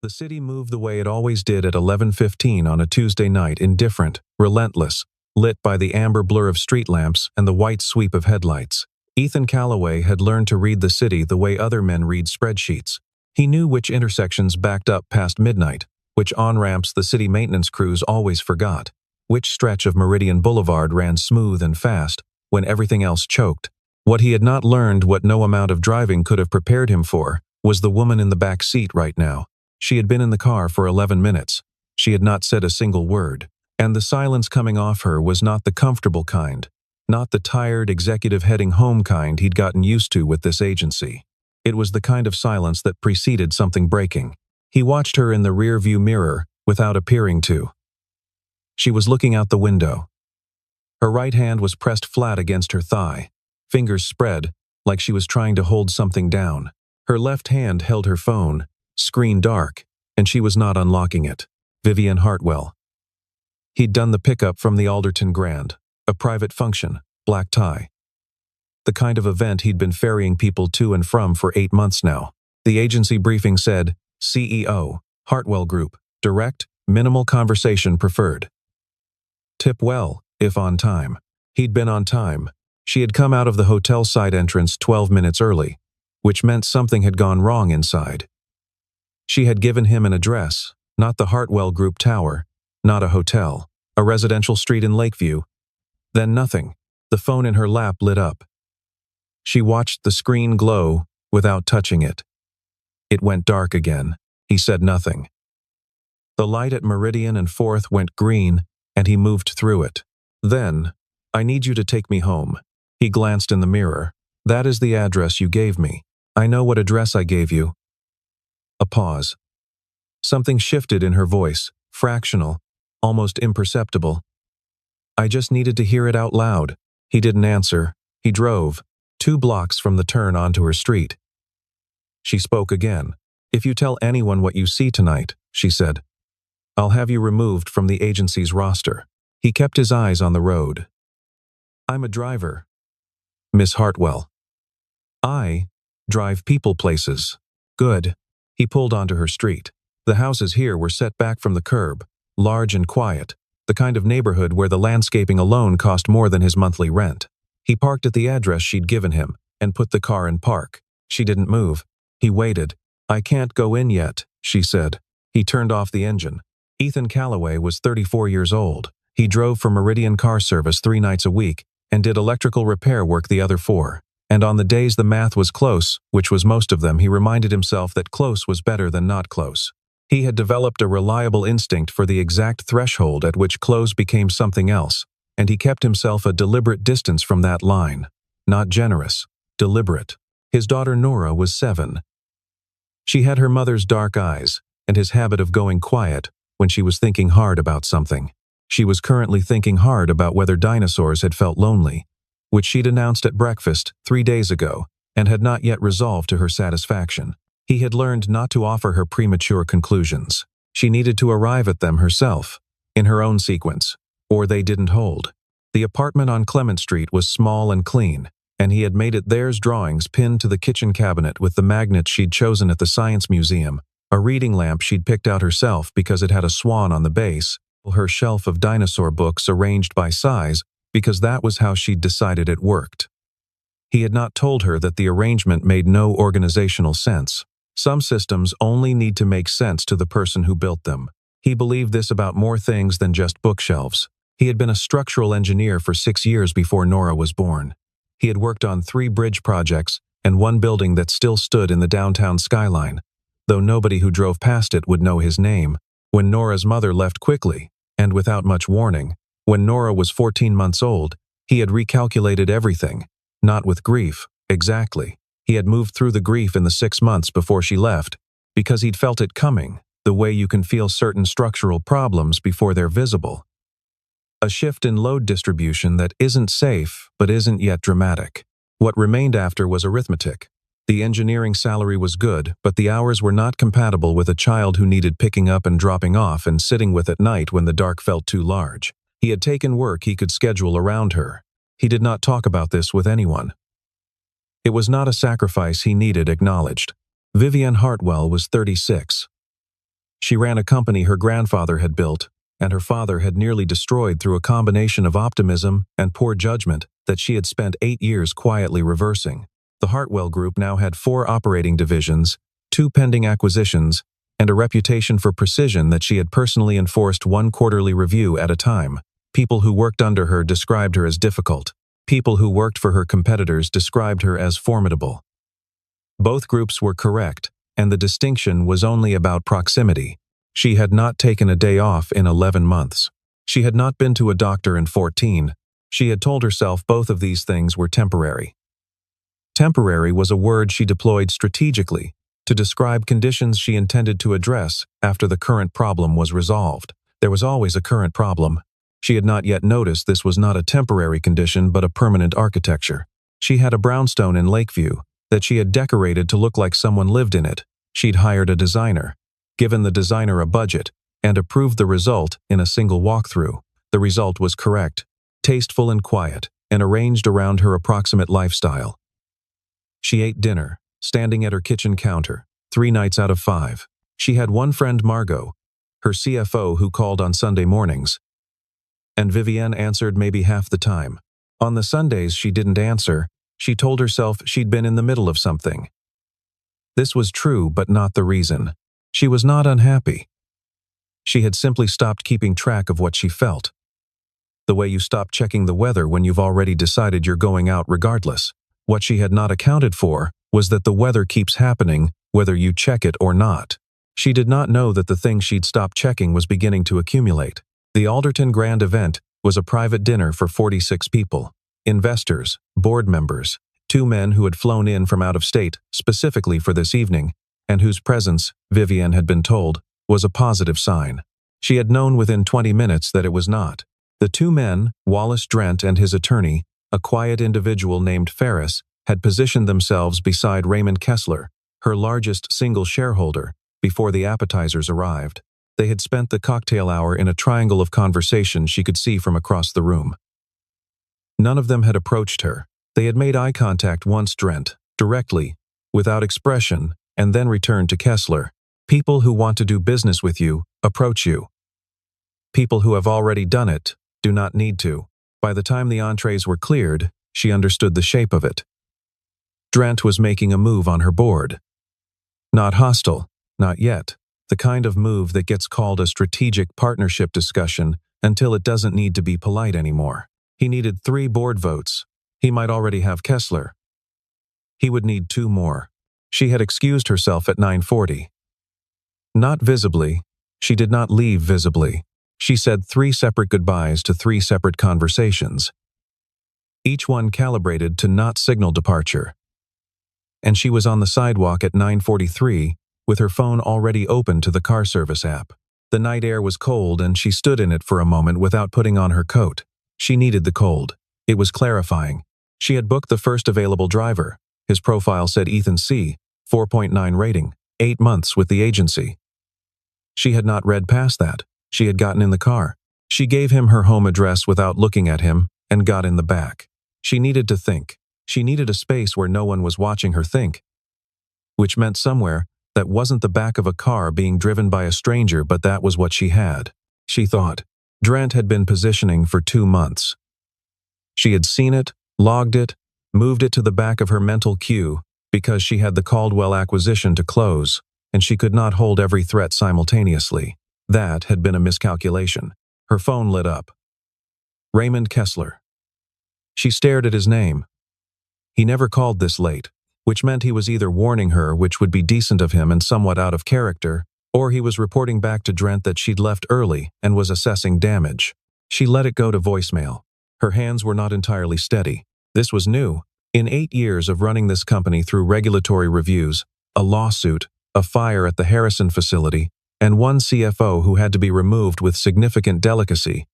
The city moved the way it always did at 11:15 on a Tuesday night, indifferent, relentless, lit by the amber blur of street lamps and the white sweep of headlights. Ethan Calloway had learned to read the city the way other men read spreadsheets. He knew which intersections backed up past midnight, which on-ramps the city maintenance crews always forgot, which stretch of Meridian Boulevard ran smooth and fast when everything else choked. What he had not learned, what no amount of driving could have prepared him for, was the woman in the back seat right now. She had been in the car for 11 minutes. She had not said a single word, and the silence coming off her was not the comfortable kind, not the tired executive heading home kind he'd gotten used to with this agency. It was the kind of silence that preceded something breaking. He watched her in the rear-view mirror without appearing to. She was looking out the window. Her right hand was pressed flat against her thigh, fingers spread, like she was trying to hold something down. Her left hand held her phone, screen dark, and she was not unlocking it. Vivian Hartwell. He'd done the pickup from the Alderton Grand, a private function, black tie. The kind of event he'd been ferrying people to and from for 8 months now. The agency briefing said, CEO, Hartwell Group, direct, minimal conversation preferred. Tip well, if on time. He'd been on time. She had come out of the hotel side entrance 12 minutes early, which meant something had gone wrong inside. She had given him an address, not the Hartwell Group Tower, not a hotel, a residential street in Lakeview. Then nothing. The phone in her lap lit up. She watched the screen glow without touching it. It went dark again. He said nothing. The light at Meridian and 4th went green, and he moved through it. Then, I need you to take me home. He glanced in the mirror. That is the address you gave me. I know what address I gave you. A pause. Something shifted in her voice, fractional, almost imperceptible. I just needed to hear it out loud. He didn't answer. He drove, 2 blocks from the turn onto her street. She spoke again. If you tell anyone what you see tonight, she said, I'll have you removed from the agency's roster. He kept his eyes on the road. I'm a driver. Miss Hartwell. I drive people places. Good. He pulled onto her street. The houses here were set back from the curb, large and quiet, the kind of neighborhood where the landscaping alone cost more than his monthly rent. He parked at the address she'd given him and put the car in park. She didn't move. He waited. I can't go in yet, she said. He turned off the engine. Ethan Calloway was 34 years old. He drove for Meridian Car Service 3 nights a week and did electrical repair work the other 4. And on the days the math was close, which was most of them, he reminded himself that close was better than not close. He had developed a reliable instinct for the exact threshold at which close became something else, and he kept himself a deliberate distance from that line. Not generous, deliberate. His daughter Nora was 7. She had her mother's dark eyes and his habit of going quiet when she was thinking hard about something. She was currently thinking hard about whether dinosaurs had felt lonely, which she'd announced at breakfast 3 days ago and had not yet resolved to her satisfaction. He had learned not to offer her premature conclusions. She needed to arrive at them herself, in her own sequence, or they didn't hold. The apartment on Clement Street was small and clean, and he had made it theirs drawings pinned to the kitchen cabinet with the magnets she'd chosen at the Science Museum, a reading lamp she'd picked out herself because it had a swan on the base, her shelf of dinosaur books arranged by size because that was how she'd decided it worked. He had not told her that the arrangement made no organizational sense. Some systems only need to make sense to the person who built them. He believed this about more things than just bookshelves. He had been a structural engineer for 6 years before Nora was born. He had worked on 3 bridge projects and 1 building that still stood in the downtown skyline, though nobody who drove past it would know his name. When Nora's mother left quickly, and without much warning, when Nora was 14 months old, he had recalculated everything, not with grief, exactly. He had moved through the grief in the 6 months before she left, because he'd felt it coming, the way you can feel certain structural problems before they're visible. A shift in load distribution that isn't safe, but isn't yet dramatic. What remained after was arithmetic. The engineering salary was good, but the hours were not compatible with a child who needed picking up and dropping off and sitting with at night when the dark felt too large. He had taken work he could schedule around her. He did not talk about this with anyone. It was not a sacrifice he needed acknowledged. Vivian Hartwell was 36. She ran a company her grandfather had built, and her father had nearly destroyed through a combination of optimism and poor judgment that she had spent 8 years quietly reversing. The Hartwell Group now had 4 operating divisions, 2 pending acquisitions, and a reputation for precision that she had personally enforced 1 quarterly review at a time. People who worked under her described her as difficult. People who worked for her competitors described her as formidable. Both groups were correct, and the distinction was only about proximity. She had not taken a day off in 11 months. She had not been to a doctor in 14. She had told herself both of these things were temporary. Temporary was a word she deployed strategically to describe conditions she intended to address after the current problem was resolved. There was always a current problem. She had not yet noticed this was not a temporary condition but a permanent architecture. She had a brownstone in Lakeview that she had decorated to look like someone lived in it. She'd hired a designer, given the designer a budget, and approved the result in a single walkthrough. The result was correct, tasteful and quiet, and arranged around her approximate lifestyle. She ate dinner, standing at her kitchen counter, 3 nights out of 5. She had one friend, Margot, her CFO, who called on Sunday mornings, and Vivienne answered maybe half the time. On the Sundays she didn't answer. She told herself she'd been in the middle of something. This was true, but not the reason. She was not unhappy. She had simply stopped keeping track of what she felt. The way you stop checking the weather when you've already decided you're going out regardless. What she had not accounted for was that the weather keeps happening whether you check it or not. She did not know that the thing she'd stopped checking was beginning to accumulate. The Alderton Grand event was a private dinner for 46 people. Investors, board members, 2 men who had flown in from out of state specifically for this evening, and whose presence, Vivienne had been told, was a positive sign. She had known within 20 minutes that it was not. The 2 men, Wallace Drent and his attorney, a quiet individual named Ferris, had positioned themselves beside Raymond Kessler, her largest single shareholder, before the appetizers arrived. They had spent the cocktail hour in a triangle of conversation she could see from across the room. None of them had approached her. They had made eye contact once, Drent, directly, without expression, and then returned to Kessler. People who want to do business with you, approach you. People who have already done it, do not need to. By the time the entrees were cleared, she understood the shape of it. Drent was making a move on her board. Not hostile, not yet. The kind of move that gets called a strategic partnership discussion until it doesn't need to be polite anymore. He needed 3 board votes. He might already have Kessler. He would need 2 more. She had excused herself at 9:40. Not visibly. She did not leave visibly. She said 3 separate goodbyes to 3 separate conversations, each one calibrated to not signal departure. And she was on the sidewalk at 9:43, with her phone already open to the car service app. The night air was cold and she stood in it for a moment without putting on her coat. She needed the cold. It was clarifying. She had booked the first available driver. His profile said Ethan C., 4.9 rating, 8 months with the agency. She had not read past that. She had gotten in the car. She gave him her home address without looking at him and got in the back. She needed to think. She needed a space where no one was watching her think, which meant somewhere that wasn't the back of a car being driven by a stranger, but that was what she had. She thought. Drent had been positioning for 2 months. She had seen it, logged it, moved it to the back of her mental queue because she had the Caldwell acquisition to close, and she could not hold every threat simultaneously. That had been a miscalculation. Her phone lit up. Raymond Kessler. She stared at his name. He never called this late, which meant he was either warning her, which would be decent of him and somewhat out of character, or he was reporting back to Drent that she'd left early and was assessing damage. She let it go to voicemail. Her hands were not entirely steady. This was new. In 8 years of running this company through regulatory reviews, a lawsuit, a fire at the Harrison facility, and one CFO who had to be removed with significant delicacy,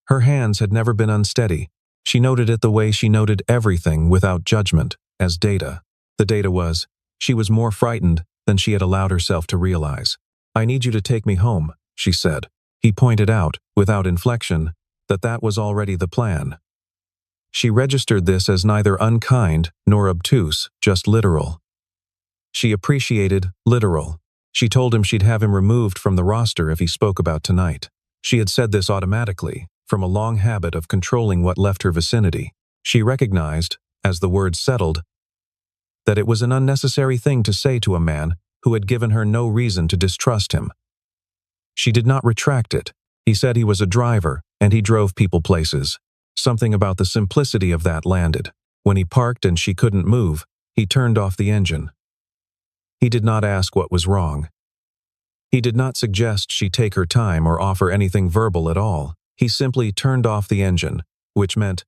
her hands had never been unsteady. She noted it the way she noted everything without judgment, as data. The data was, she was more frightened than she had allowed herself to realize. "I need you to take me home," she said. He pointed out, without inflection, that that was already the plan. She registered this as neither unkind nor obtuse, just literal. She appreciated literal. She told him she'd have him removed from the roster if he spoke about tonight. She had said this automatically, from a long habit of controlling what left her vicinity. She recognized, as the words settled, that it was an unnecessary thing to say to a man who had given her no reason to distrust him. She did not retract it. He said he was a driver, and he drove people places. Something about the simplicity of that landed. When he parked and she couldn't move, he turned off the engine. He did not ask what was wrong. He did not suggest she take her time or offer anything verbal at all. He simply turned off the engine, which meant,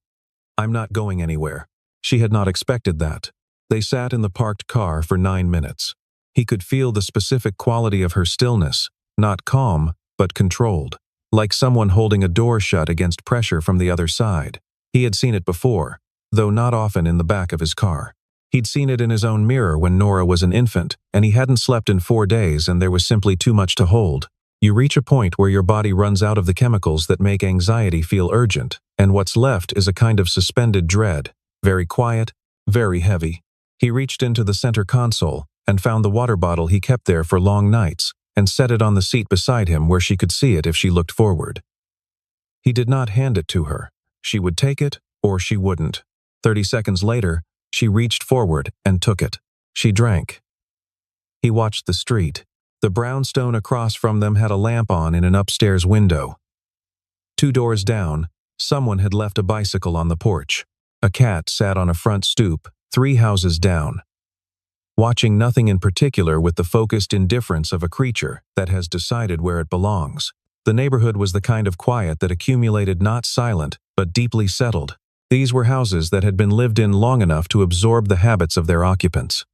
"I'm not going anywhere." She had not expected that. They sat in the parked car for 9 minutes. He could feel the specific quality of her stillness, not calm, but controlled, like someone holding a door shut against pressure from the other side. He had seen it before, though not often in the back of his car. He'd seen it in his own mirror when Nora was an infant, and he hadn't slept in 4 days and there was simply too much to hold. You reach a point where your body runs out of the chemicals that make anxiety feel urgent, and what's left is a kind of suspended dread, very quiet, very heavy. He reached into the center console and found the water bottle he kept there for long nights and set it on the seat beside him where she could see it if she looked forward. He did not hand it to her. She would take it or she wouldn't. 30 seconds later, she reached forward and took it. She drank. He watched the street. The brownstone across from them had a lamp on in an upstairs window. 2 doors down, someone had left a bicycle on the porch. A cat sat on a front stoop, 3 houses down, watching nothing in particular with the focused indifference of a creature that has decided where it belongs. The neighborhood was the kind of quiet that accumulated not silent, but deeply settled. These were houses that had been lived in long enough to absorb the habits of their occupants.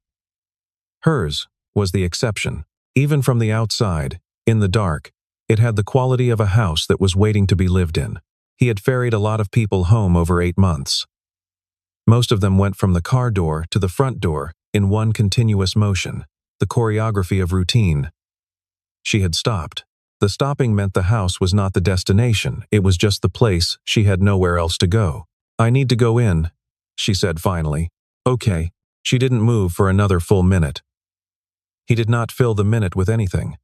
Hers was the exception. Even from the outside, in the dark, it had the quality of a house that was waiting to be lived in. He had ferried a lot of people home over 8 months. Most of them went from the car door to the front door in one continuous motion, the choreography of routine. She had stopped. The stopping meant the house was not the destination, it was just the place. She had nowhere else to go. "I need to go in," she said finally. "Okay." She didn't move for another full minute. He did not fill the minute with anything.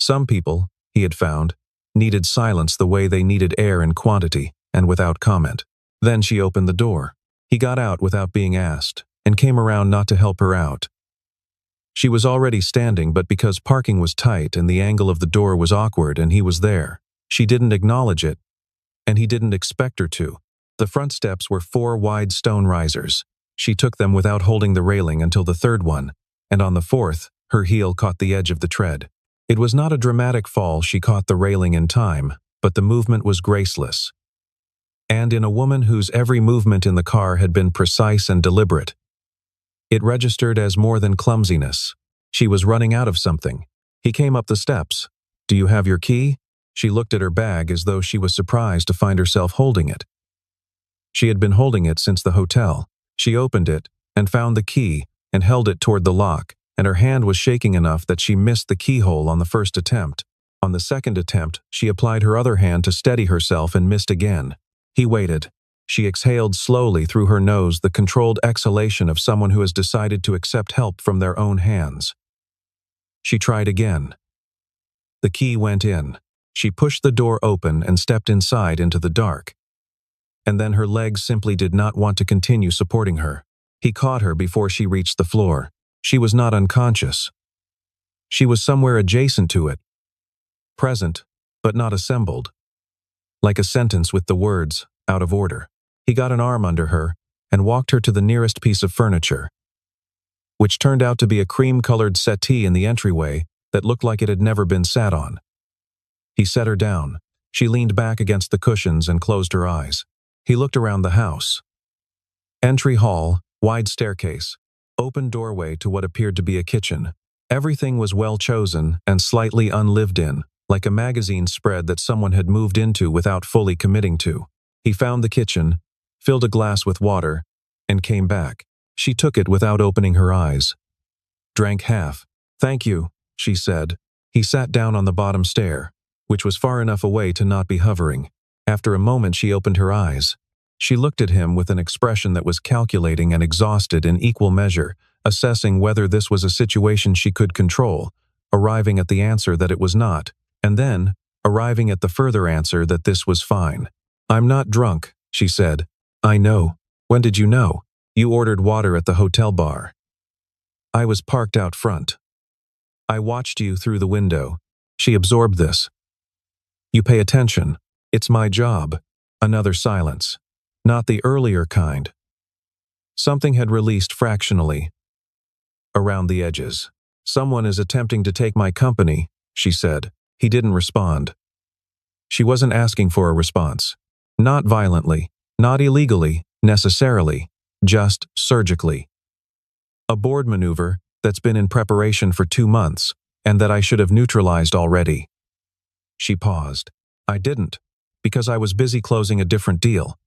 Some people, he had found, needed silence the way they needed air in quantity, and without comment. Then she opened the door. He got out without being asked, and came around not to help her out. She was already standing, but because parking was tight and the angle of the door was awkward and he was there, she didn't acknowledge it, and he didn't expect her to. The front steps were 4 wide stone risers. She took them without holding the railing until the 3rd one, and on the 4th, her heel caught the edge of the tread. It was not a dramatic fall. She caught the railing in time, but the movement was graceless. And in a woman whose every movement in the car had been precise and deliberate, it registered as more than clumsiness. She was running out of something. He came up the steps. "Do you have your key?" She looked at her bag as though she was surprised to find herself holding it. She had been holding it since the hotel. She opened it and found the key and held it toward the lock, and her hand was shaking enough that she missed the keyhole on the first attempt. On the second attempt, she applied her other hand to steady herself and missed again. He waited. She exhaled slowly through her nose, the controlled exhalation of someone who has decided to accept help from their own hands. She tried again. The key went in. She pushed the door open and stepped inside into the dark. And then her legs simply did not want to continue supporting her. He caught her before she reached the floor. She was not unconscious. She was somewhere adjacent to it. Present, but not assembled. Like a sentence with the words, out of order. He got an arm under her and walked her to the nearest piece of furniture, which turned out to be a cream-colored settee in the entryway that looked like it had never been sat on. He set her down. She leaned back against the cushions and closed her eyes. He looked around the house. Entry hall, wide staircase, open doorway to what appeared to be a kitchen. Everything was well chosen and slightly unlived in, like a magazine spread that someone had moved into without fully committing to. He found the kitchen, filled a glass with water, and came back. She took it without opening her eyes. Drank half. "Thank you," she said. He sat down on the bottom stair, which was far enough away to not be hovering. After a moment she opened her eyes. She looked at him with an expression that was calculating and exhausted in equal measure, assessing whether this was a situation she could control, arriving at the answer that it was not, and then arriving at the further answer that this was fine. "I'm not drunk," she said. "I know. When did you know? You ordered water at the hotel bar." "I was parked out front. I watched you through the window." She absorbed this. "You pay attention. It's my job." Another silence. Not the earlier kind. Something had released fractionally around the edges. "Someone is attempting to take my company," she said. He didn't respond. She wasn't asking for a response. Not violently, not illegally, necessarily, just surgically. "A board maneuver that's been in preparation for 2 months, and that I should have neutralized already." She paused. "I didn't, because I was busy closing a different deal.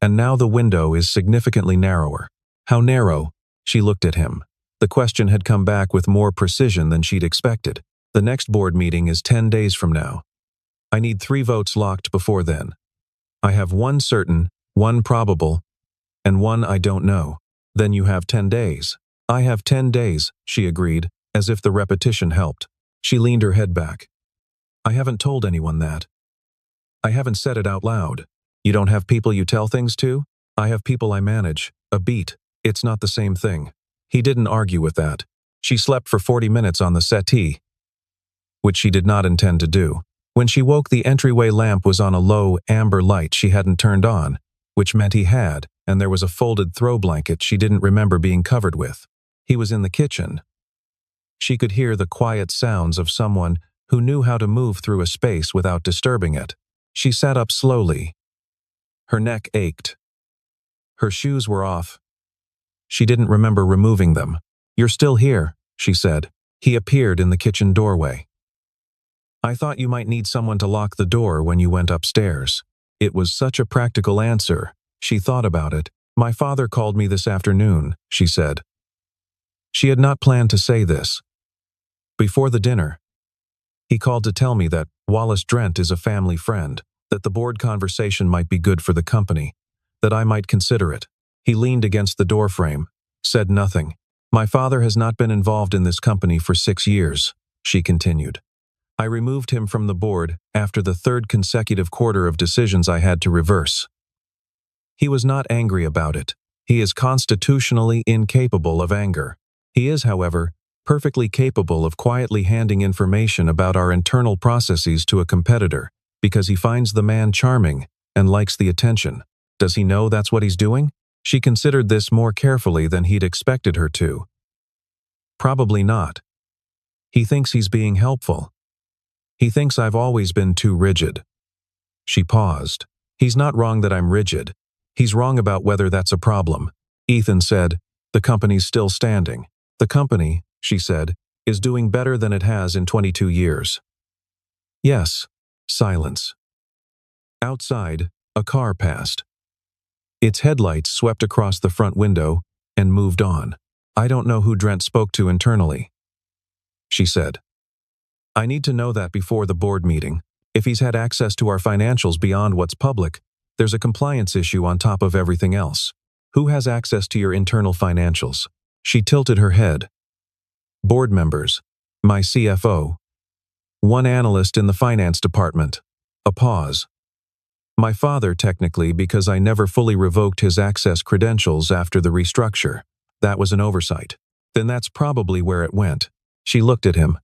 And now the window is significantly narrower." "How narrow?" She looked at him. The question had come back with more precision than she'd expected. "The next board meeting is 10 days from now. I need 3 votes locked before then. I have 1 certain, 1 probable, and 1 I don't know." "Then you have 10 days. "I have 10 days, she agreed, as if the repetition helped. She leaned her head back. "I haven't told anyone that. I haven't said it out loud." "You don't have people you tell things to?" "I have people I manage. A beat. It's not the same thing." He didn't argue with that. She slept for 40 minutes on the settee, which she did not intend to do. When she woke, the entryway lamp was on a low, amber light she hadn't turned on, which meant he had, and there was a folded throw blanket she didn't remember being covered with. He was in the kitchen. She could hear the quiet sounds of someone who knew how to move through a space without disturbing it. She sat up slowly. Her neck ached. Her shoes were off. She didn't remember removing them. "You're still here," she said. He appeared in the kitchen doorway. "I thought you might need someone to lock the door when you went upstairs." It was such a practical answer. She thought about it. "My father called me this afternoon," she said. She had not planned to say this. "Before the dinner. He called to tell me that Wallace Drent is a family friend, that the board conversation might be good for the company, that I might consider it." He leaned against the doorframe, said nothing. "My father has not been involved in this company for 6 years," she continued. "I removed him from the board after the 3rd consecutive quarter of decisions I had to reverse." He was not angry about it. He is constitutionally incapable of anger. He is, however, perfectly capable of quietly handing information about our internal processes to a competitor, because he finds the man charming and likes the attention. Does he know that's what he's doing? She considered this more carefully than he'd expected her to. Probably not. He thinks he's being helpful. He thinks I've always been too rigid. She paused. "He's not wrong that I'm rigid. He's wrong about whether that's a problem." Ethan said, "The company's still standing." "The company," she said, "is doing better than it has in 22 years. "Yes." Silence. Outside, a car passed. Its headlights swept across the front window and moved on. "I don't know who Drent spoke to internally," she said. "I need to know that before the board meeting. If he's had access to our financials beyond what's public, there's a compliance issue on top of everything else. Who has access to your internal financials?" She tilted her head. "Board members. My CFO. 1 analyst in the finance department." A pause. "My father, technically, because I never fully revoked his access credentials after the restructure. That was an oversight." "Then that's probably where it went." She looked at him.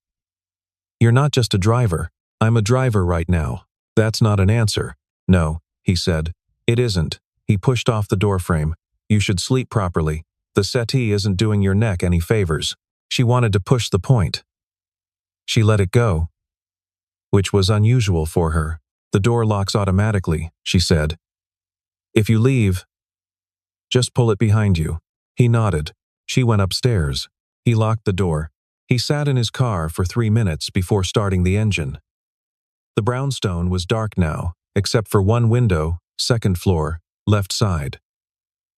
"You're not just a driver." "I'm a driver right now." "That's not an answer." "No," he said. "It isn't." He pushed off the doorframe. "You should sleep properly. The settee isn't doing your neck any favors." She wanted to push the point. She let it go, which was unusual for her. "The door locks automatically," she said. "If you leave, just pull it behind you." He nodded. She went upstairs. He locked the door. He sat in his car for 3 minutes before starting the engine. The brownstone was dark now, except for 1 window, 2nd floor, left side.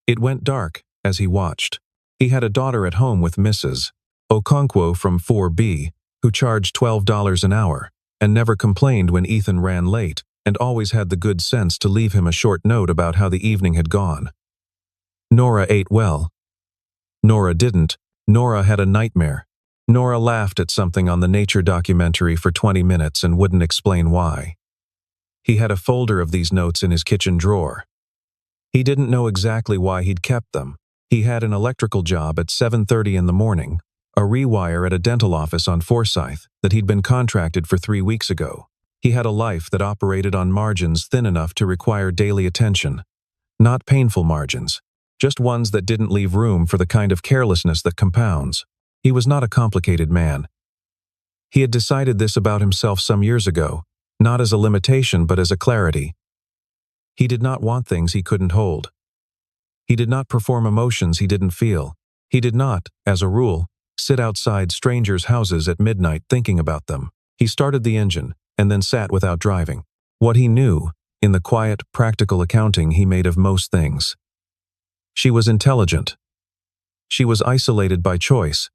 It went dark as he watched. He had a daughter at home with Mrs. Okonkwo from 4B, who charged $12 an hour, and never complained when Ethan ran late, and always had the good sense to leave him a short note about how the evening had gone. Nora ate well. Nora didn't. Nora had a nightmare. Nora laughed at something on the nature documentary for 20 minutes and wouldn't explain why. He had a folder of these notes in his kitchen drawer. He didn't know exactly why he'd kept them. He had an electrical job at 7:30 in the morning, a rewire at a dental office on Forsyth that he'd been contracted for 3 weeks ago. He had a life that operated on margins thin enough to require daily attention. Not painful margins, just ones that didn't leave room for the kind of carelessness that compounds. He was not a complicated man. He had decided this about himself some years ago, not as a limitation but as a clarity. He did not want things he couldn't hold. He did not perform emotions he didn't feel. He did not, as a rule, sit outside strangers' houses at midnight thinking about them. He started the engine and then sat without driving. What he knew, in the quiet, practical accounting he made of most things. She was intelligent. She was isolated by choice.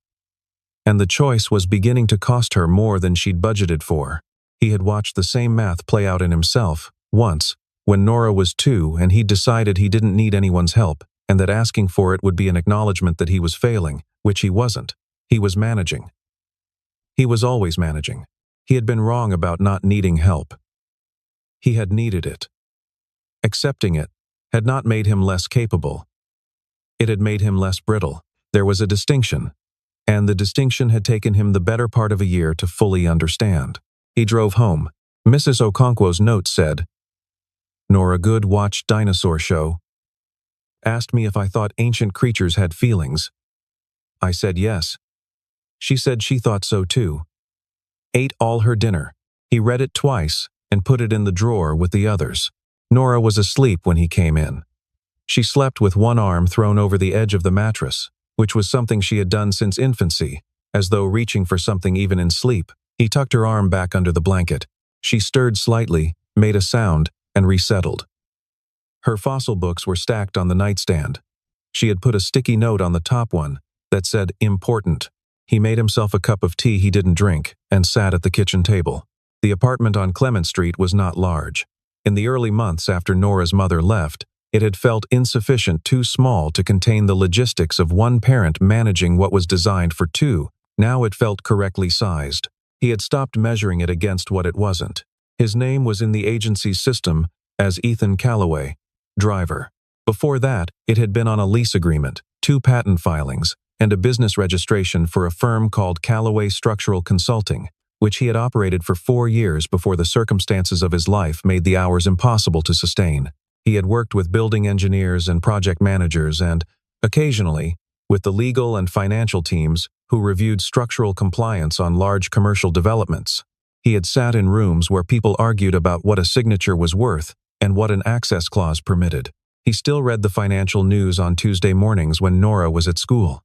And the choice was beginning to cost her more than she'd budgeted for. He had watched the same math play out in himself, once, when Nora was 2 and he'd decided he didn't need anyone's help, and that asking for it would be an acknowledgement that he was failing, which he wasn't. He was managing. He was always managing. He had been wrong about not needing help. He had needed it. Accepting it had not made him less capable. It had made him less brittle. There was a distinction, and the distinction had taken him the better part of a year to fully understand. He drove home. Mrs. Okonkwo's note said, "Nora Good watched Dinosaur Show. Asked me if I thought ancient creatures had feelings. I said yes. She said she thought so too. Ate all her dinner. He read it twice and put it in the drawer with the others. Nora was asleep when he came in. She slept with one arm thrown over the edge of the mattress, which was something she had done since infancy, as though reaching for something even in sleep. He tucked her arm back under the blanket. She stirred slightly, made a sound, and resettled. Her fossil books were stacked on the nightstand. She had put a sticky note on the top one that said, "Important." He made himself a cup of tea he didn't drink and sat at the kitchen table. The apartment on Clement Street was not large. In the early months after Nora's mother left, it had felt insufficient, too small to contain the logistics of one parent managing what was designed for 2. Now it felt correctly sized. He had stopped measuring it against what it wasn't. His name was in the agency's system as Ethan Callaway, driver. Before that, it had been on a lease agreement, 2 patent filings, and a business registration for a firm called Callaway Structural Consulting, which he had operated for 4 years before the circumstances of his life made the hours impossible to sustain. He had worked with building engineers and project managers and, occasionally, with the legal and financial teams who reviewed structural compliance on large commercial developments. He had sat in rooms where people argued about what a signature was worth and what an access clause permitted. He still read the financial news on Tuesday mornings when Nora was at school.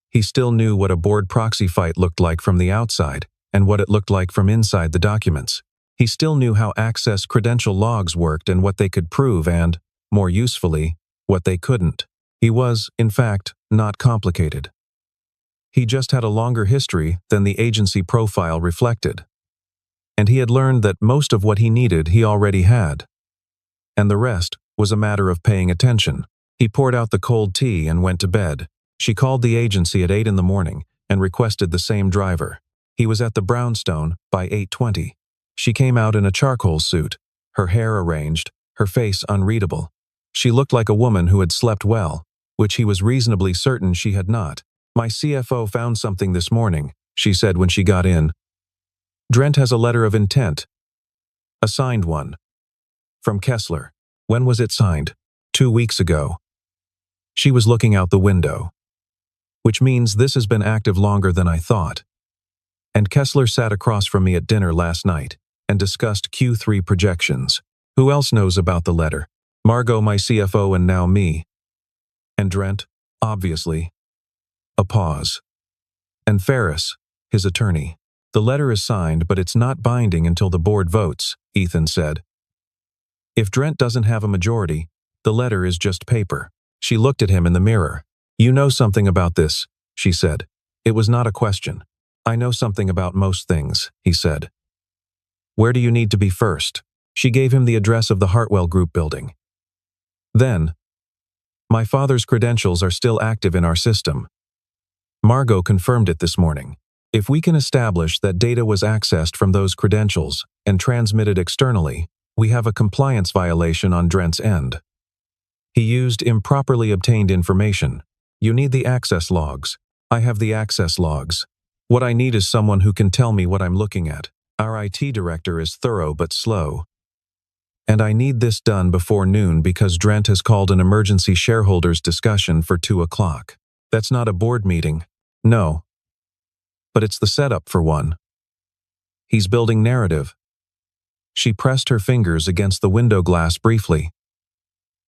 He still knew what a board proxy fight looked like from the outside and what it looked like from inside the documents. He still knew how access credential logs worked and what they could prove and, more usefully, what they couldn't. He was, in fact, not complicated. He just had a longer history than the agency profile reflected. And he had learned that most of what he needed he already had. And the rest was a matter of paying attention. He poured out the cold tea and went to bed. She called the agency at 8 in the morning and requested the same driver. He was at the Brownstone by 8:20. She came out in a charcoal suit, her hair arranged, her face unreadable. She looked like a woman who had slept well, which he was reasonably certain she had not. "My CFO found something this morning," she said when she got in. "Drent has a letter of intent. A signed one. From Kessler. When was it signed? 2 weeks ago." She was looking out the window. "Which means this has been active longer than I thought. And Kessler sat across from me at dinner last night and discussed Q3 projections. Who else knows about the letter? Margot, my CFO, and now me. And Drent, obviously." A pause. "And Ferris, his attorney. The letter is signed, but it's not binding until the board votes," Ethan said. "If Drent doesn't have a majority, the letter is just paper." She looked at him in the mirror. "You know something about this," she said. It was not a question. "I know something about most things," he said. "Where do you need to be first?" She gave him the address of the Hartwell Group building. Then, "My father's credentials are still active in our system. Margot confirmed it this morning. If we can establish that data was accessed from those credentials and transmitted externally, we have a compliance violation on Drent's end. He used improperly obtained information. You need the access logs. I have the access logs. What I need is someone who can tell me what I'm looking at. Our IT director is thorough but slow. And I need this done before noon because Drent has called an emergency shareholders discussion for 2 o'clock. That's not a board meeting. No. But it's the setup for one. He's building narrative. She pressed her fingers against the window glass briefly,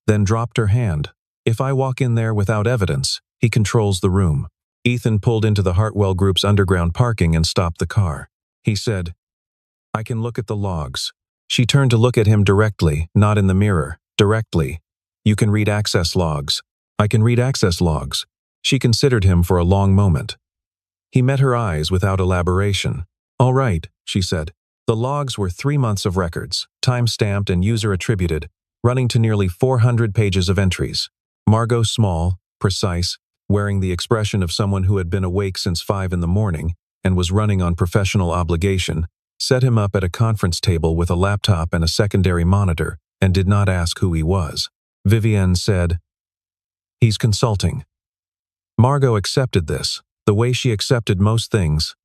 then dropped her hand. If I walk in there without evidence, he controls the room. Ethan pulled into the Hartwell Group's underground parking and stopped the car. He said, I can look at the logs. She turned to look at him directly, not in the mirror, directly. You can read access logs. I can read access logs. She considered him for a long moment. He met her eyes without elaboration. All right, she said. The logs were 3 months of records, time-stamped and user-attributed, running to nearly 400 pages of entries. Margot, small, precise, wearing the expression of someone who had been awake since 5 in the morning and was running on professional obligation, set him up at a conference table with a laptop and a secondary monitor and did not ask who he was. Vivienne said, He's consulting. Margot accepted this, the way she accepted most things.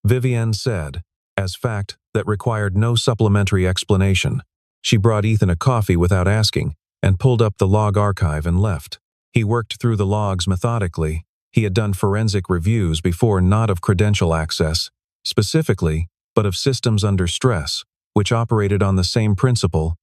Vivienne said, as fact that required no supplementary explanation. She brought Ethan a coffee without asking and pulled up the log archive and left. He worked through the logs methodically. He had done forensic reviews before, not of credential access, specifically, but of systems under stress, which operated on the same principle.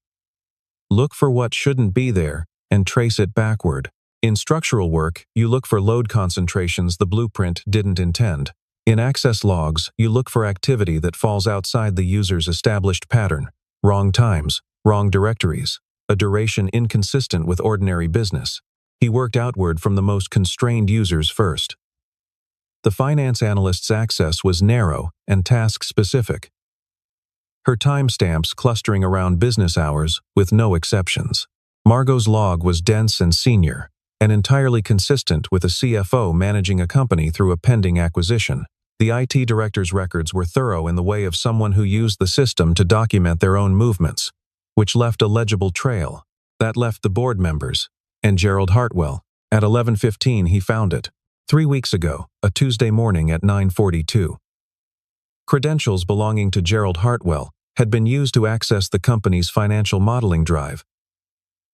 Look for what shouldn't be there and trace it backward. In structural work, you look for load concentrations the blueprint didn't intend. In access logs, you look for activity that falls outside the user's established pattern. Wrong times, wrong directories, a duration inconsistent with ordinary business. He worked outward from the most constrained users first. The finance analyst's access was narrow and task-specific. Her timestamps clustering around business hours with no exceptions. Margot's log was dense and senior, and entirely consistent with a CFO managing a company through a pending acquisition. The IT director's records were thorough in the way of someone who used the system to document their own movements, which left a legible trail. That left the board members and Gerald Hartwell. At 11:15 he found it. 3 weeks ago, a Tuesday morning at 9:42. Credentials belonging to Gerald Hartwell had been used to access the company's financial modeling drive.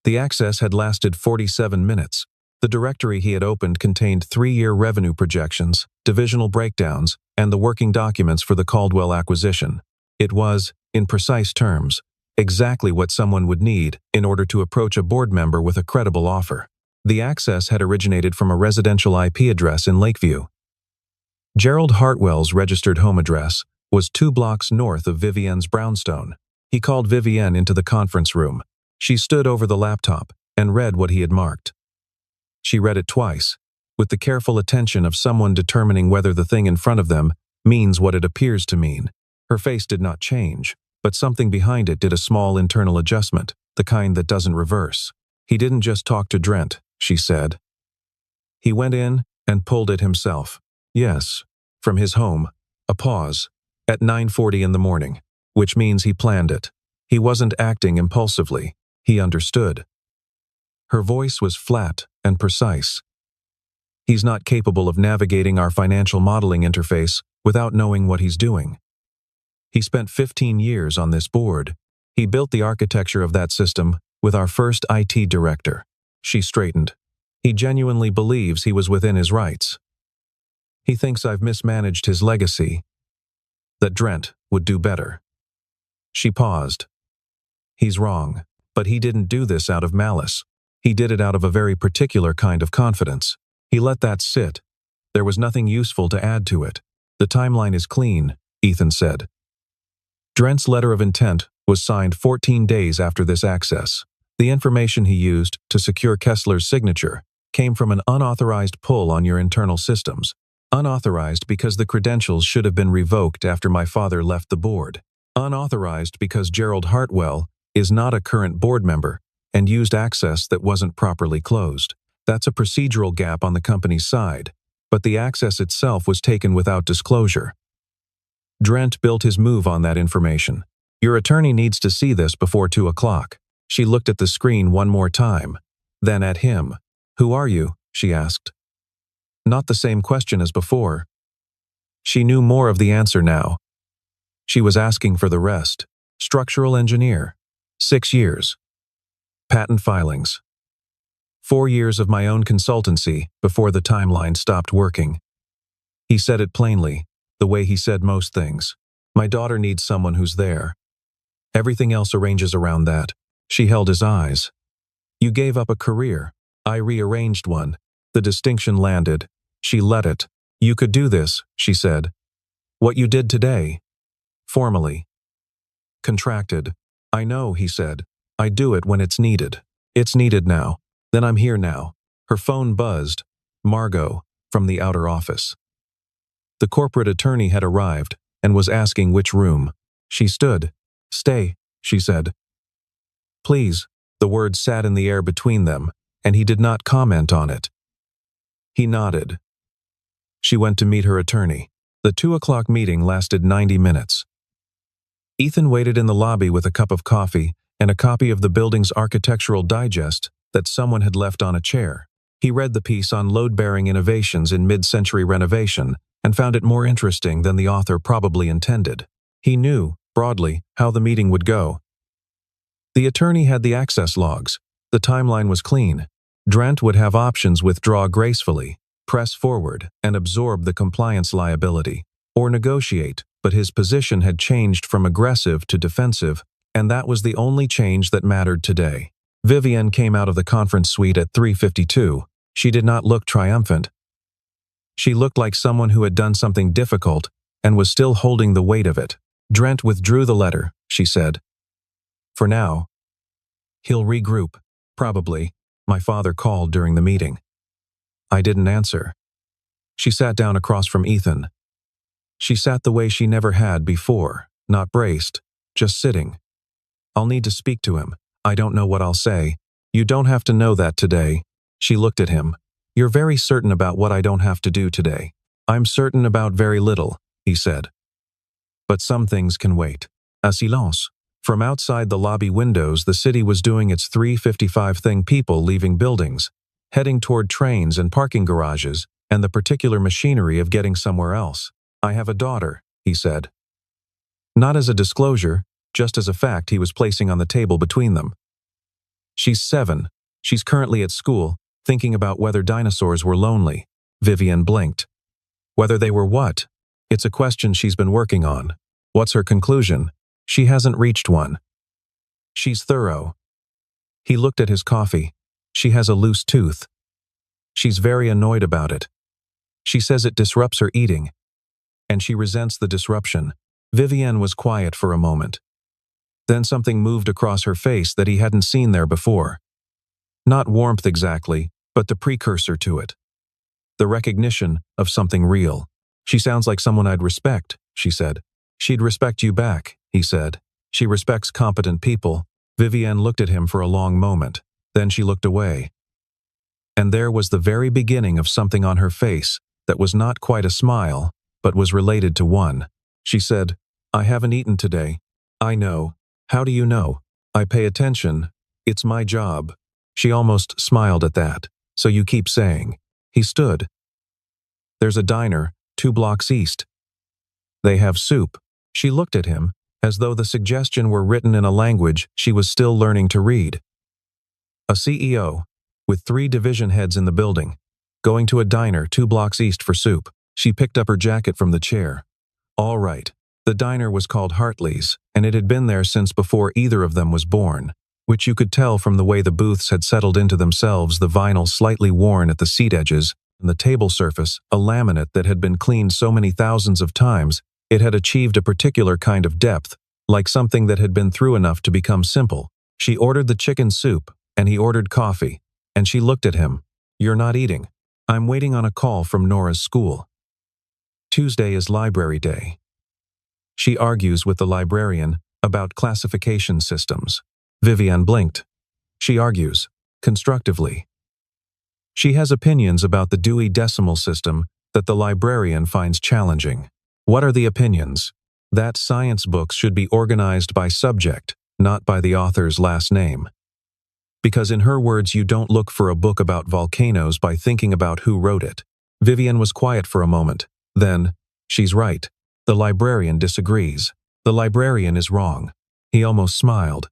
The access had lasted 47 minutes. The directory he had opened contained 3-year revenue projections, divisional breakdowns, and the working documents for the Caldwell acquisition. It was, in precise terms, exactly what someone would need in order to approach a board member with a credible offer. The access had originated from a residential IP address in Lakeview. Gerald Hartwell's registered home address was 2 blocks north of Vivienne's brownstone. He called Vivienne into the conference room. She stood over the laptop and read what he had marked. She read it twice, with the careful attention of someone determining whether the thing in front of them means what it appears to mean. Her face did not change, but something behind it did a small internal adjustment, the kind that doesn't reverse. He didn't just talk to Drent, she said. He went in and pulled it himself. Yes, from his home. A pause. At 9:40 in the morning, which means he planned it. He wasn't acting impulsively. He understood. Her voice was flat and precise. He's not capable of navigating our financial modeling interface without knowing what he's doing. He spent 15 years on this board. He built the architecture of that system with our first IT director. She straightened. He genuinely believes he was within his rights. He thinks I've mismanaged his legacy. That Drent would do better. She paused. He's wrong, but he didn't do this out of malice. He did it out of a very particular kind of confidence. He let that sit. There was nothing useful to add to it. The timeline is clean, Ethan said. Drent's letter of intent was signed 14 days after this access. The information he used to secure Kessler's signature came from an unauthorized pull on your internal systems. Unauthorized because the credentials should have been revoked after my father left the board. Unauthorized because Gerald Hartwell is not a current board member and used access that wasn't properly closed. That's a procedural gap on the company's side. but the access itself was taken without disclosure. Drent built his move on that information. Your attorney needs to see this before 2 o'clock. She looked at the screen one more time, then at him. Who are you? She asked. Not the same question as before. She knew more of the answer now. She was asking for the rest. Structural engineer. 6 years. Patent filings. 4 years of my own consultancy before the timeline stopped working. He said it plainly, the way he said most things. My daughter needs someone who's there. Everything else arranges around that. She held his eyes. You gave up a career. I rearranged one. The distinction landed. She let it. You could do this, she said. What you did today. Formally. Contracted. I know, he said. I do it when it's needed. It's needed now. Then I'm here now. Her phone buzzed. Margot, from the outer office. The corporate attorney had arrived and was asking which room. She stood. Stay, she said. Please, the words sat in the air between them, and he did not comment on it. He nodded. She went to meet her attorney. The 2 o'clock meeting lasted 90 minutes. Ethan waited in the lobby with a cup of coffee and a copy of the building's architectural digest that someone had left on a chair. He read the piece on load-bearing innovations in mid-century renovation and found it more interesting than the author probably intended. He knew, broadly, how the meeting would go. The attorney had the access logs. The timeline was clean. Drent would have options: withdraw gracefully, press forward, and absorb the compliance liability, or negotiate, but his position had changed from aggressive to defensive, and that was the only change that mattered today. Vivienne came out of the conference suite at 3:52. She did not look triumphant. She looked like someone who had done something difficult and was still holding the weight of it. Drent withdrew the letter, she said. For now. He'll regroup, probably. My father called during the meeting. I didn't answer. She sat down across from Ethan. She sat the way she never had before, not braced, just sitting. I'll need to speak to him. I don't know what I'll say. You don't have to know that today. She looked at him. You're very certain about what I don't have to do today. I'm certain about very little, he said. But some things can wait. A silence. From outside the lobby windows, the city was doing its 3:55 thing: people leaving buildings, heading toward trains and parking garages, and the particular machinery of getting somewhere else. I have a daughter, he said. Not as a disclosure, just as a fact he was placing on the table between them. She's 7. She's currently at school, thinking about whether dinosaurs were lonely. Vivienne blinked. Whether they were what? It's a question she's been working on. What's her conclusion? She hasn't reached one. She's thorough. He looked at his coffee. She has a loose tooth. She's very annoyed about it. She says it disrupts her eating. And she resents the disruption. Vivienne was quiet for a moment. Then something moved across her face that he hadn't seen there before. Not warmth exactly, but the precursor to it. The recognition of something real. She sounds like someone I'd respect, she said. She'd respect you back, he said. She respects competent people. Vivienne looked at him for a long moment. Then she looked away. And there was the very beginning of something on her face that was not quite a smile, but was related to one. She said, I haven't eaten today. I know. How do you know? I pay attention. It's my job. She almost smiled at that. So you keep saying. He stood. There's a diner, 2 blocks east. They have soup. She looked at him, as though the suggestion were written in a language she was still learning to read. A CEO, with 3 division heads in the building, going to a diner 2 blocks east for soup. She picked up her jacket from the chair. All right. The diner was called Hartley's, and it had been there since before either of them was born, which you could tell from the way the booths had settled into themselves, the vinyl slightly worn at the seat edges, and the table surface, a laminate that had been cleaned so many thousands of times, it had achieved a particular kind of depth, like something that had been through enough to become simple. She ordered the chicken soup, and he ordered coffee, and she looked at him. You're not eating. I'm waiting on a call from Nora's school. Tuesday is library day. She argues with the librarian about classification systems. Vivienne blinked. She argues, constructively. She has opinions about the Dewey Decimal System that the librarian finds challenging. What are the opinions? That science books should be organized by subject, not by the author's last name. Because in her words, you don't look for a book about volcanoes by thinking about who wrote it. Vivian was quiet for a moment. Then, she's right. The librarian disagrees. The librarian is wrong. He almost smiled.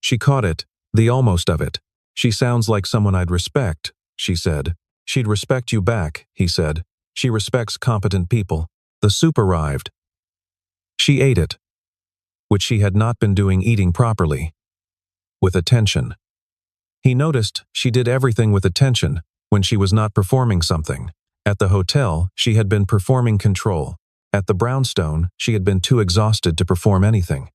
She caught it, the almost of it. She sounds like someone I'd respect, she said. She'd respect you back, he said. She respects competent people. The soup arrived. She ate it, which she had not been doing, eating properly. With attention. He noticed she did everything with attention when she was not performing something. At the hotel, she had been performing control. At the Brownstone, she had been too exhausted to perform anything.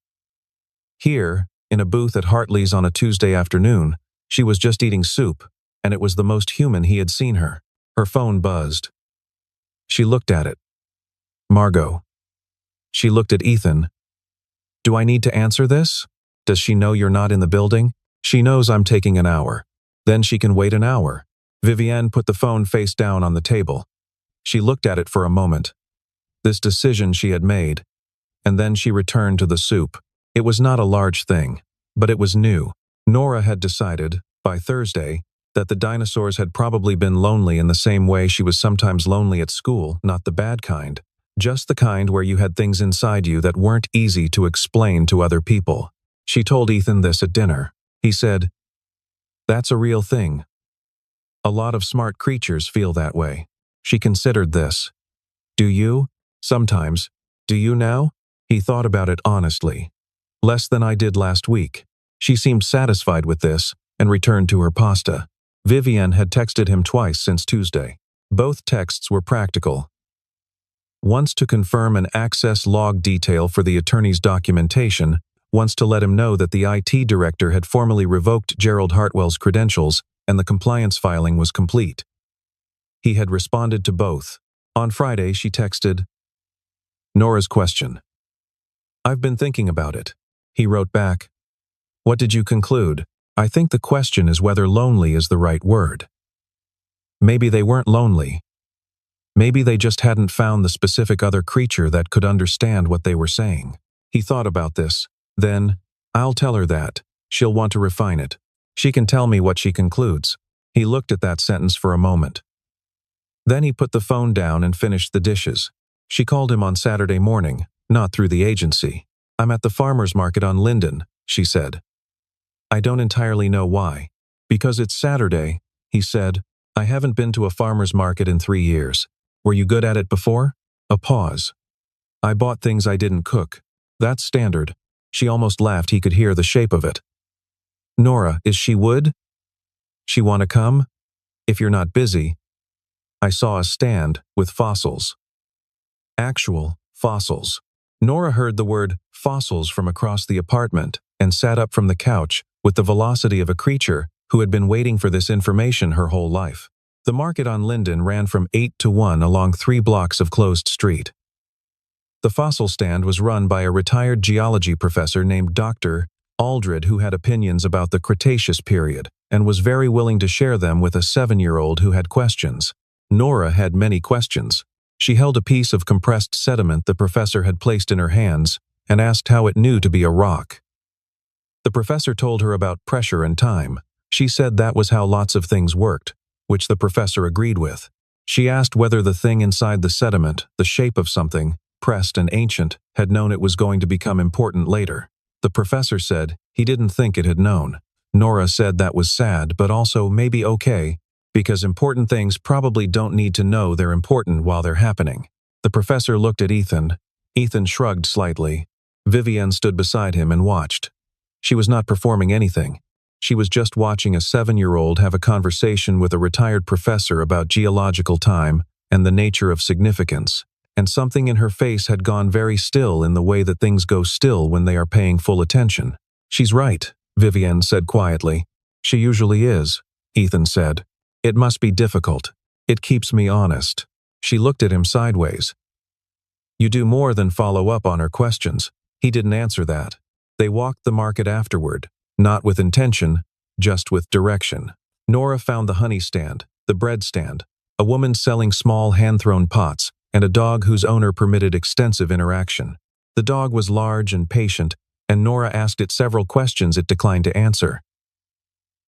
Here, in a booth at Hartley's on a Tuesday afternoon, she was just eating soup, and it was the most human he had seen her. Her phone buzzed. She looked at it. Margot. She looked at Ethan. Do I need to answer this? Does she know you're not in the building? She knows I'm taking an hour. Then she can wait an hour. Vivienne put the phone face down on the table. She looked at it for a moment. This decision she had made. And then she returned to the soup. It was not a large thing, but it was new. Nora had decided, by Thursday, that the dinosaurs had probably been lonely in the same way she was sometimes lonely at school, not the bad kind. Just the kind where you had things inside you that weren't easy to explain to other people. She told Ethan this at dinner. He said, "That's a real thing. A lot of smart creatures feel that way." She considered this. "Do you? Sometimes. Do you now?" He thought about it honestly. "Less than I did last week." She seemed satisfied with this and returned to her pasta. Vivienne had texted him twice since Tuesday. Both texts were practical. Once to confirm an access log detail for the attorney's documentation, once to let him know that the IT director had formally revoked Gerald Hartwell's credentials and the compliance filing was complete. He had responded to both. On Friday, she texted, "Nora's question. I've been thinking about it." He wrote back, "What did you conclude?" "I think the question is whether lonely is the right word. Maybe they weren't lonely. Maybe they just hadn't found the specific other creature that could understand what they were saying." He thought about this. Then, "I'll tell her that. She'll want to refine it. She can tell me what she concludes." He looked at that sentence for a moment. Then he put the phone down and finished the dishes. She called him on Saturday morning, not through the agency. "I'm at the farmer's market on Linden," she said. "I don't entirely know why." "Because it's Saturday," he said. "I haven't been to a farmer's market in 3 years. Were you good at it before?" A pause. "I bought things I didn't cook. That's standard." She almost laughed. He could hear the shape of it. "Nora, is she would? She want to come? If you're not busy." I saw a stand with fossils. Actual fossils. Nora heard the word fossils from across the apartment and sat up from the couch with the velocity of a creature who had been waiting for this information her whole life. The market on Linden ran from 8 to 1 along 3 blocks of closed street. The fossil stand was run by a retired geology professor named Dr. Aldred, who had opinions about the Cretaceous period and was very willing to share them with a 7-year-old who had questions. Nora had many questions. She held a piece of compressed sediment the professor had placed in her hands and asked how it knew to be a rock. The professor told her about pressure and time. She said that was how lots of things worked, which the professor agreed with. She asked whether the thing inside the sediment, the shape of something, pressed and ancient, had known it was going to become important later. The professor said he didn't think it had known. Nora said that was sad, but also maybe okay, because important things probably don't need to know they're important while they're happening. The professor looked at Ethan. Ethan shrugged slightly. Vivienne stood beside him and watched. She was not performing anything. She was just watching a 7-year-old have a conversation with a retired professor about geological time and the nature of significance. And something in her face had gone very still in the way that things go still when they are paying full attention. "She's right," Vivienne said quietly. "She usually is," Ethan said. "It must be difficult. It keeps me honest." She looked at him sideways. "You do more than follow up on her questions." He didn't answer that. They walked the market afterward, not with intention, just with direction. Nora found the honey stand, the bread stand, a woman selling small hand-thrown pots, and a dog whose owner permitted extensive interaction. The dog was large and patient, and Nora asked it several questions it declined to answer.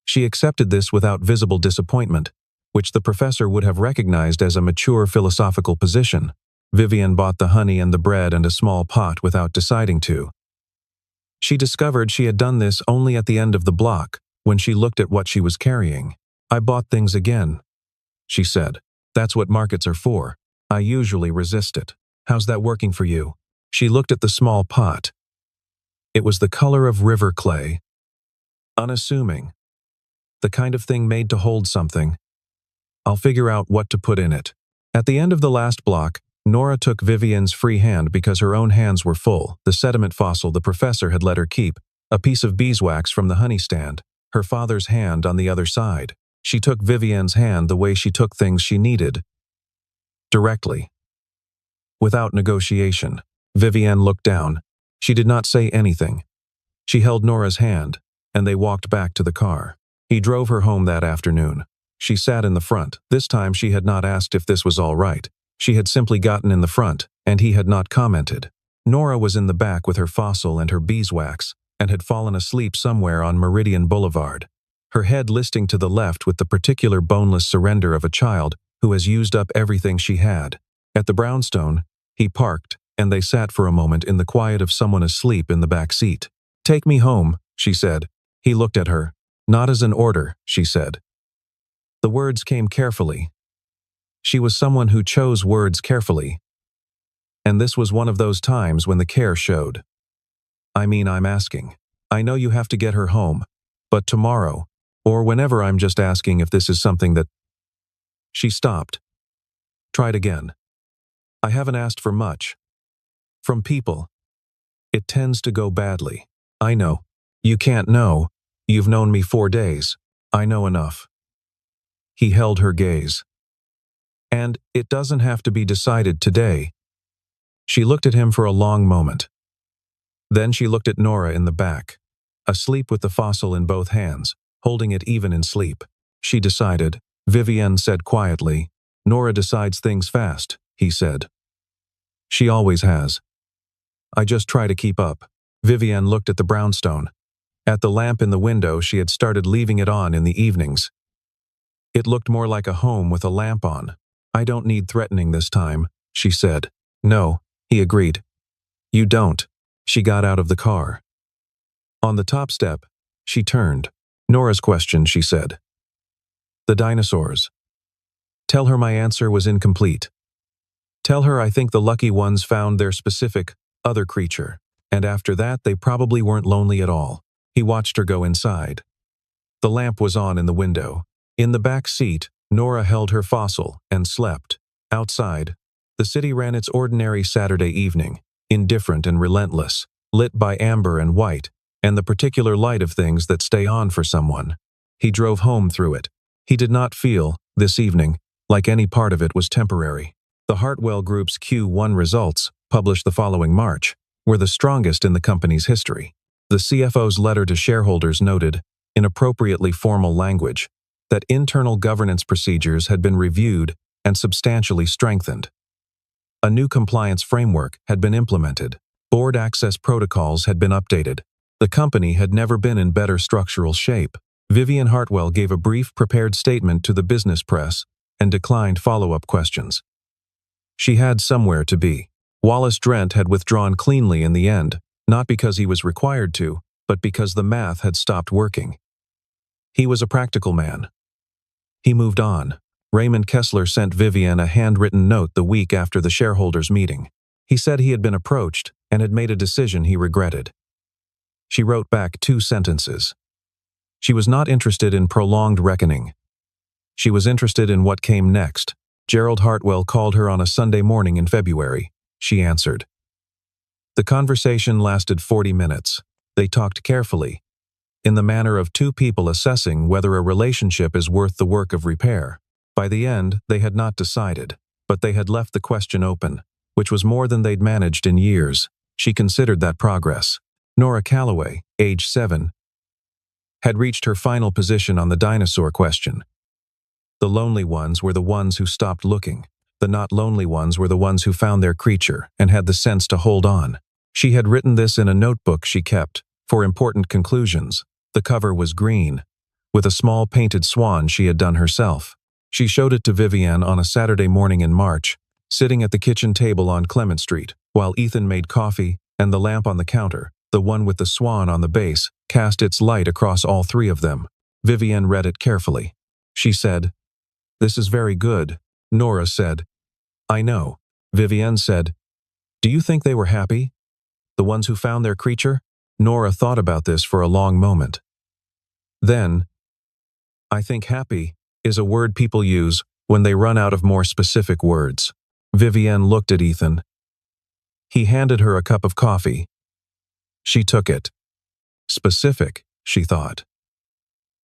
She accepted this without visible disappointment, which the professor would have recognized as a mature philosophical position. Vivian bought the honey and the bread and a small pot without deciding to. She discovered she had done this only at the end of the block, when she looked at what she was carrying. "I bought things again," she said. "That's what markets are for. I usually resist it. How's that working for you?" She looked at the small pot. It was the color of river clay. Unassuming. The kind of thing made to hold something. "I'll figure out what to put in it." At the end of the last block, Nora took Vivian's free hand because her own hands were full, the sediment fossil the professor had let her keep, a piece of beeswax from the honey stand, her father's hand on the other side. She took Vivian's hand the way she took things she needed. Directly. Without negotiation. Vivian looked down. She did not say anything. She held Nora's hand, and they walked back to the car. He drove her home that afternoon. She sat in the front. This time she had not asked if this was all right. She had simply gotten in the front, and he had not commented. Nora was in the back with her fossil and her beeswax, and had fallen asleep somewhere on Meridian Boulevard, her head listing to the left with the particular boneless surrender of a child who has used up everything she had. At the brownstone, he parked, and they sat for a moment in the quiet of someone asleep in the back seat. "Take me home," she said. He looked at her. "Not as an order," she said. The words came carefully. She was someone who chose words carefully. And this was one of those times when the care showed. "I mean, I'm asking. I know you have to get her home, but tomorrow, or whenever, I'm just asking if this is something that—" She stopped. Tried again. "I haven't asked for much. From people. It tends to go badly. I know. You can't know. You've known me 4 days. I know enough." He held her gaze. "And it doesn't have to be decided today." She looked at him for a long moment. Then she looked at Nora in the back, asleep with the fossil in both hands, holding it even in sleep. She decided. Vivian said quietly, "Nora decides things fast," he said. "She always has. I just try to keep up." Vivian looked at the brownstone. At the lamp in the window, she had started leaving it on in the evenings. It looked more like a home with a lamp on. "I don't need threatening this time," she said. "No," he agreed. "You don't." She got out of the car. On the top step, she turned. "Nora's question," she said. "The dinosaurs. Tell her my answer was incomplete. Tell her I think the lucky ones found their specific, other creature, and after that they probably weren't lonely at all." He watched her go inside. The lamp was on in the window. In the back seat, Nora held her fossil and slept. Outside, the city ran its ordinary Saturday evening, indifferent and relentless, lit by amber and white, and the particular light of things that stay on for someone. He drove home through it. He did not feel, this evening, like any part of it was temporary. The Hartwell Group's Q1 results, published the following March, were the strongest in the company's history. The CFO's letter to shareholders noted, in appropriately formal language, that internal governance procedures had been reviewed and substantially strengthened. A new compliance framework had been implemented. Board access protocols had been updated. The company had never been in better structural shape. Vivian Hartwell gave a brief prepared statement to the business press and declined follow-up questions. She had somewhere to be. Wallace Drent had withdrawn cleanly in the end, not because he was required to, but because the math had stopped working. He was a practical man. He moved on. Raymond Kessler sent Vivian a handwritten note the week after the shareholders' meeting. He said he had been approached and had made a decision he regretted. She wrote back 2 sentences. She was not interested in prolonged reckoning. She was interested in what came next. Gerald Hartwell called her on a Sunday morning in February. She answered. The conversation lasted 40 minutes. They talked carefully, in the manner of 2 people assessing whether a relationship is worth the work of repair. By the end, they had not decided, but they had left the question open, which was more than they'd managed in years. She considered that progress. Nora Calloway, age 7, had reached her final position on the dinosaur question. The lonely ones were the ones who stopped looking. The not lonely ones were the ones who found their creature and had the sense to hold on. She had written this in a notebook she kept for important conclusions. The cover was green, with a small painted swan she had done herself. She showed it to Vivienne on a Saturday morning in March, sitting at the kitchen table on Clement Street, while Ethan made coffee, and the lamp on the counter, the one with the swan on the base, cast its light across all three of them. Vivienne read it carefully. She said, "This is very good." Nora said, "I know." Vivienne said, "Do you think they were happy? The ones who found their creature?" Nora thought about this for a long moment. Then, "I think happy is a word people use when they run out of more specific words." Vivienne looked at Ethan. He handed her a cup of coffee. She took it. Specific, she thought.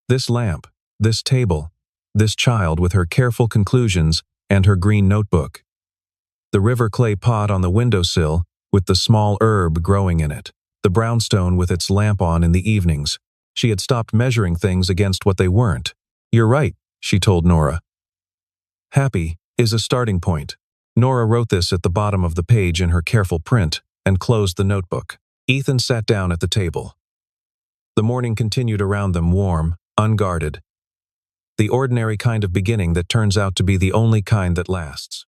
This lamp, this table, this child with her careful conclusions and her green notebook. The river clay pot on the windowsill with the small herb growing in it. The brownstone with its lamp on in the evenings. She had stopped measuring things against what they weren't. "You're right," she told Nora. "Happy is a starting point." Nora wrote this at the bottom of the page in her careful print and closed the notebook. Ethan sat down at the table. The morning continued around them warm, unguarded. The ordinary kind of beginning that turns out to be the only kind that lasts.